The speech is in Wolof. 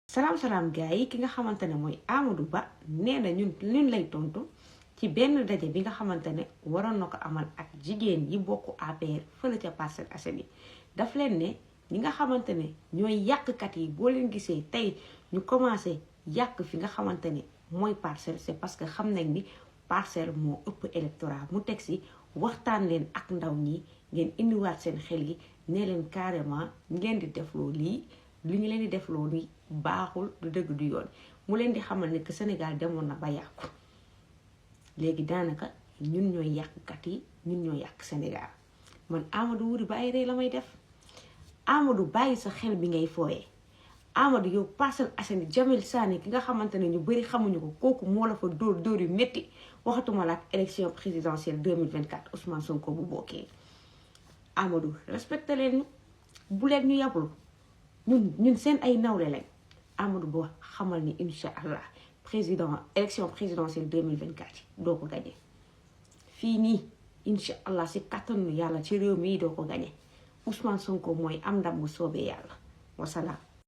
salaam gars yi ki nga xamante ne mooy Amadou Ba nee na ñun lay tontu ci benn daje bi nga xamante ne waroon na ko amal ak jigéen yi bokk APR fële ca Parcelles Assainies daf leen ne ñi nga xamante ne ñooy yàqkat yi boo leen gisee tey ñu commencé yàq fi nga xamante ne mooy Parcelles c'est parce que xam nañ ni Parcelles moo ëpp électorat mu teg si waxtaan leen ak ndaw ñi ngeen indiwaat seen xel yi ne leen carrément ñi leen di defloo lii li ñu leen di defloo ni baaxul du dëgg du yoon mu leen di xamal ne que Sénégal demoon na ba yàqu léegi daanaka ñun ñooy yàqkat yi ñun ñooy yàq Sénégal man Amadou Wuri bàyyi ree la may def Amadou bàyyi sa xel bi ngay fooyee Amadou yow Parcelles Assainies Jamil Sané ki nga xamante ne ñu bëri xamuñu ko kooku moo la fa dóor yu métti waxatuma la ak élection présidentielle 2024 Ousmane Sonko bu bokkee Amadou respecté leen ñu bu leen ñu yabul ñun seen ay nawle lañ Amadou Ba xamal ni incha allah élection présidentielle 2024 doo ko gañe fii nii incha allah si kattanu yàlla ci réew mi doo ko gañe Ousmane Sonko mooy am ndam bu soobee yàlla wasalaam.